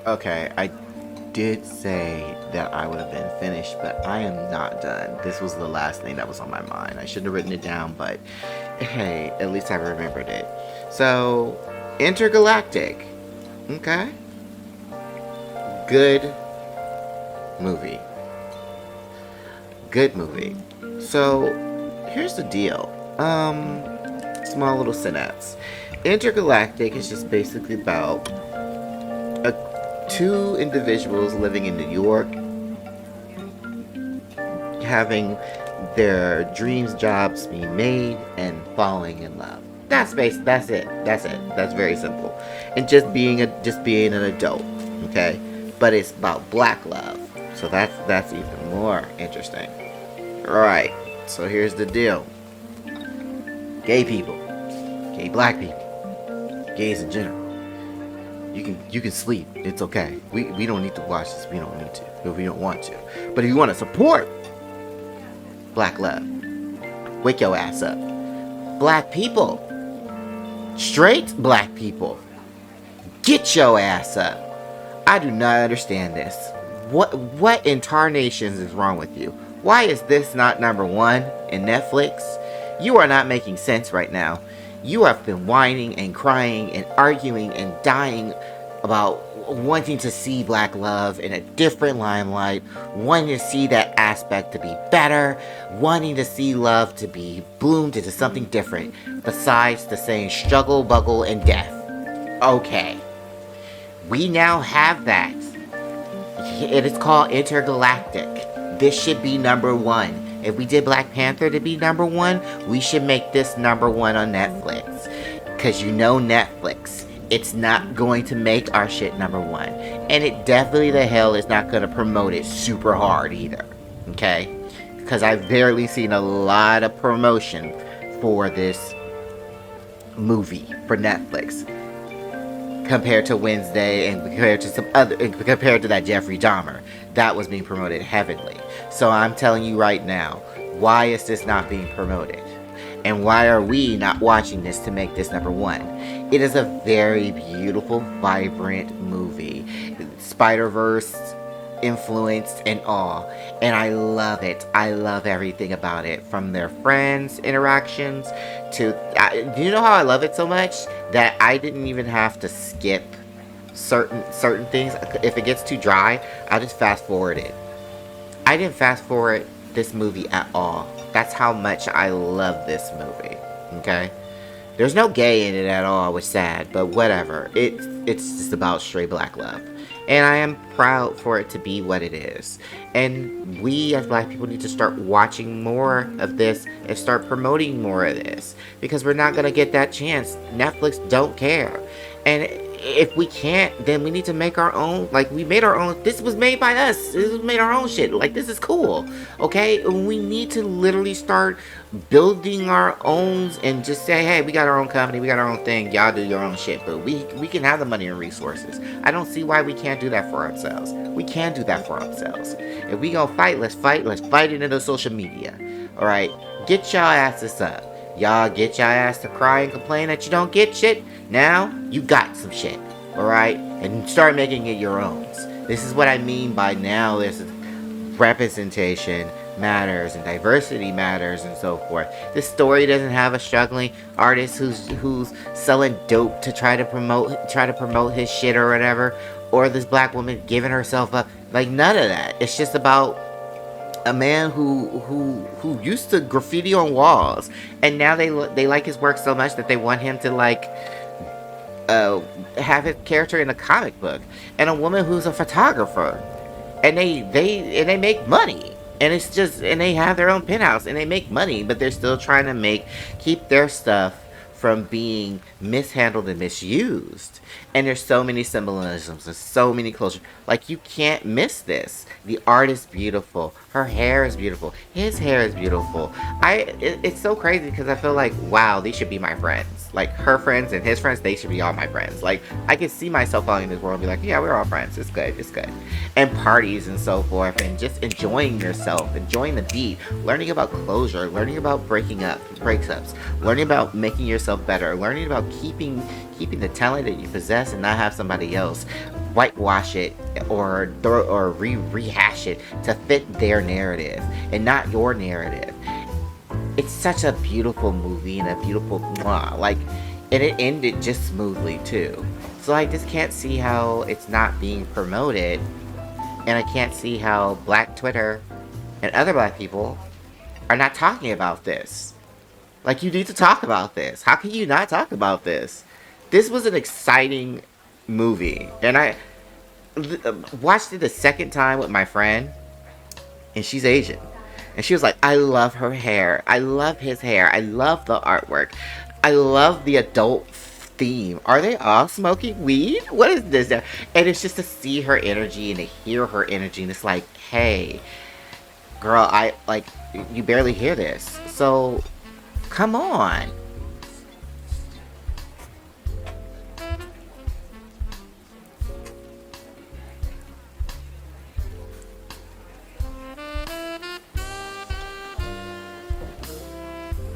Okay, I did say that I would have been finished, but I am not done. This was the last thing that was on my mind. I shouldn't have written it down, but hey, at least I remembered it. So, Intergalactic. Okay. Good movie. Good movie. So, here's the deal. Small little synapse. Intergalactic is just basically about two individuals living in New York having their dreams jobs be made and falling in love. That's it. That's very simple. And just being an adult, okay? But it's about black love. So that's even more interesting. All right. So here's the deal. Gay people, gay black people, gays in general. You can sleep. It's okay. We don't need to watch this. We don't need to. If we don't want to. But if you want to support black love, wake your ass up. Black people, straight black people, get your ass up. I do not understand this. What in tarnations is wrong with you? Why is this not number one in Netflix? You are not making sense right now. You have been whining and crying and arguing and dying about wanting to see black love in a different limelight, wanting to see that aspect to be better, wanting to see love to be bloomed into something different besides the saying struggle, buggle, and death. Okay. We now have that. It is called Intergalactic. This should be number one. If we did Black Panther to be number one, we should make this number one on Netflix. Because you know Netflix, it's not going to make our shit number one. And it definitely the hell is not going to promote it super hard either. Okay? Because I've barely seen a lot of promotion for this movie for Netflix. Compared to Wednesday and compared to that Jeffrey Dahmer. That was being promoted heavily. So I'm telling you right now, why is this not being promoted? And why are we not watching this to make this number one? It is a very beautiful, vibrant movie. Spider-Verse influenced and all. And I love it. I love everything about it. From their friends' interactions to... do you know how I love it so much? That I didn't even have to skip certain things. If it gets too dry, I just fast forward it. I didn't fast forward this movie at all. That's how much I love this movie. Okay? There's no gay in it at all, which is sad, but whatever. It's just about straight black love. And I am proud for it to be what it is. And we as black people need to start watching more of this and start promoting more of this. Because we're not going to get that chance. Netflix don't care. And if we can't, then we need to make our own. Like, we made our own. This was made by us. This was made our own shit. Like, this is cool. Okay? And we need to literally start building our own and just say, hey, we got our own company. We got our own thing. Y'all do your own shit. But we can have the money and resources. I don't see why we can't do that for ourselves. We can do that for ourselves. If we gonna fight, let's fight. Let's fight it into social media. Alright? Get y'all asses up. Y'all get y'all ass to cry and complain that you don't get shit. Now, you got some shit. Alright? And start making it your own. This is what I mean by now there's representation matters and diversity matters and so forth. This story doesn't have a struggling artist who's selling dope to try to promote his shit or whatever, or this black woman giving herself up. Like, none of that. It's just about a man who used to graffiti on walls, and now they like his work so much that they want him to have his character in a comic book, and a woman who's a photographer, and they make money, and it's just, and they have their own penthouse and they make money, but they're still trying to keep their stuff from being mishandled and misused. And there's so many symbolisms and so many cultures. Like, you can't miss this. The art is beautiful. Her hair is beautiful. His hair is beautiful. It's so crazy because I feel like, wow, these should be my friends. Like, her friends and his friends, they should be all my friends. Like, I can see myself falling in this world and be like, yeah, we're all friends. It's good. It's good. And parties and so forth, and just enjoying yourself, enjoying the beat, learning about closure, learning about breakups, learning about making yourself better, learning about keeping the talent that you possess and not have somebody else whitewash it or rehash it to fit their narrative and not your narrative. It's such a beautiful movie and a beautiful like, and it ended just smoothly too. So I just can't see how it's not being promoted, and I can't see how Black Twitter and other Black people are not talking about this. Like, you need to talk about this. How can you not talk about this? This was an exciting movie, and I watched it the second time with my friend, and she's Asian. And she was like, I love her hair. I love his hair. I love the artwork. I love the adult theme. Are they all smoking weed? What is this? And it's just to see her energy and to hear her energy. And it's like, hey, girl, you barely hear this. So, come on.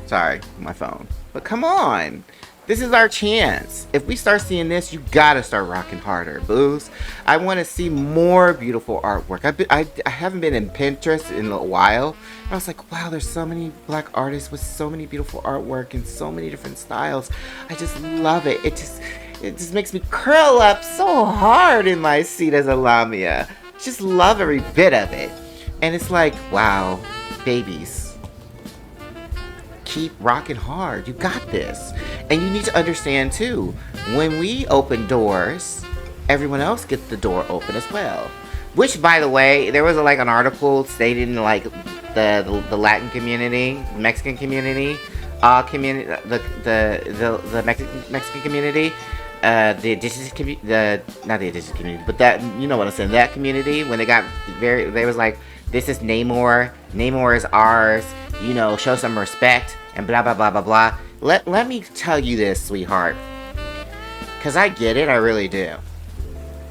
Sorry, my phone. But come on. This is our chance. If we start seeing this, you gotta start rocking harder, booze. I want to see more beautiful artwork. I haven't been in Pinterest in a while. And I was like, wow, there's so many Black artists with so many beautiful artwork and so many different styles. I just love it. It just makes me curl up so hard in my seat as a Lamia. Just love every bit of it. And it's like, wow, babies. Keep rocking hard. You got this. And you need to understand too, when we open doors, everyone else gets the door open as well. Which, by the way, there was an article stating the Latin community, Mexican community, the Mexican community, the indigenous community, not the indigenous community, but that, you know what I'm saying, that community, when they was like, this is Namor is ours, you know, show some respect, and blah, blah, blah, blah, blah. Let me tell you this, sweetheart. Because I get it, I really do.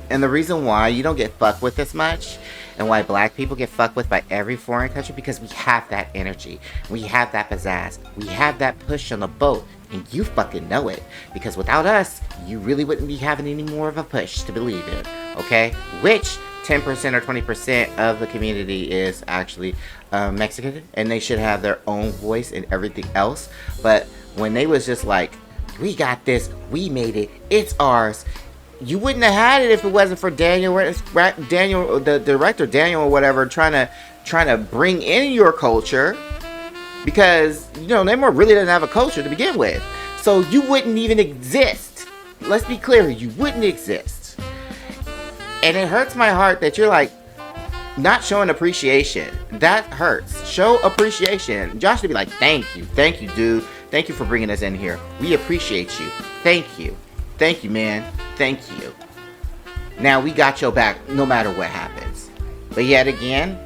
And the reason why you don't get fucked with as much, and why Black people get fucked with by every foreign country, because we have that energy. We have that pizzazz. We have that push on the boat. And you fucking know it. Because without us, you really wouldn't be having any more of a push to believe in. Okay? Which 10% or 20% of the community is actually Mexican, and they should have their own voice and everything else. But when they was just like, we got this, we made it, it's ours, you wouldn't have had it if it wasn't for Daniel, the director, Daniel or whatever, trying to bring in your culture, because, you know, Namor really doesn't have a culture to begin with, so you wouldn't even exist. Let's be clear, you wouldn't exist. And it hurts my heart that you're like, not showing appreciation. That hurts. Show appreciation. Josh would be like, thank you, dude. Thank you for bringing us in here. We appreciate you. Thank you, man. Thank you. Now we got your back no matter what happens. But yet again,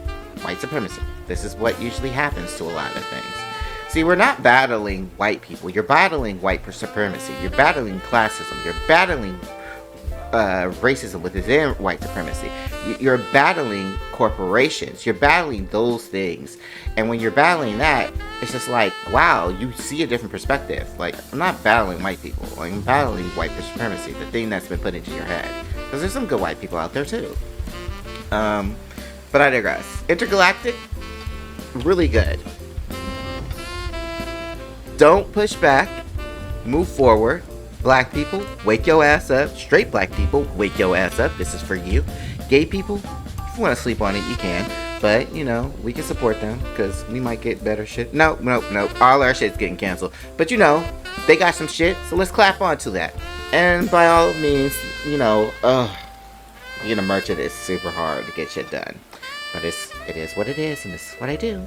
white supremacy. This is what usually happens to a lot of things. See, we're not battling white people. You're battling white supremacy. You're battling classism. You're battling racism within white supremacy. You're battling corporations. You're battling those things. And when you're battling that, it's just like, wow, you see a different perspective. Like, I'm not battling white people. I'm battling white supremacy, the thing that's been put into your head. Because there's some good white people out there too. But I digress. Intergalactic, really good. Don't push back. Move forward. Black people, wake your ass up. Straight black people, wake your ass up. This is for you. Gay people, if you want to sleep on it, you can. But, you know, we can support them because we might get better shit. No. All our shit's getting canceled. But, you know, they got some shit, so let's clap on to that. And by all means, you know, you know, merch it is super hard to get shit done. But it is what it is, and this is what I do.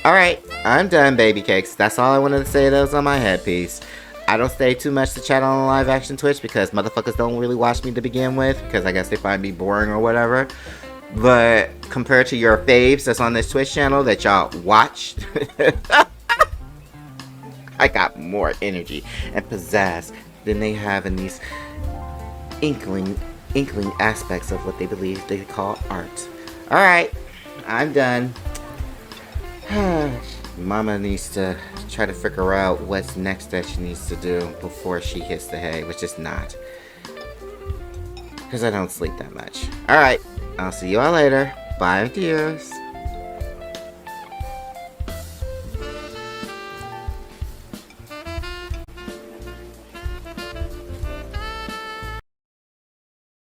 Alright, I'm done, baby cakes. That's all I wanted to say that was on my headpiece. I don't stay too much to chat on live action Twitch because motherfuckers don't really watch me to begin with, because I guess they find me boring or whatever. But compared to your faves that's on this Twitch channel that y'all watch, I got more energy and pizzazz than they have in these inkling aspects of what they believe they call art. Alright, I'm done. Mama needs to try to figure out what's next that she needs to do before she hits the hay, which is not. because I don't sleep that much. Alright, I'll see you all later. Bye, dears.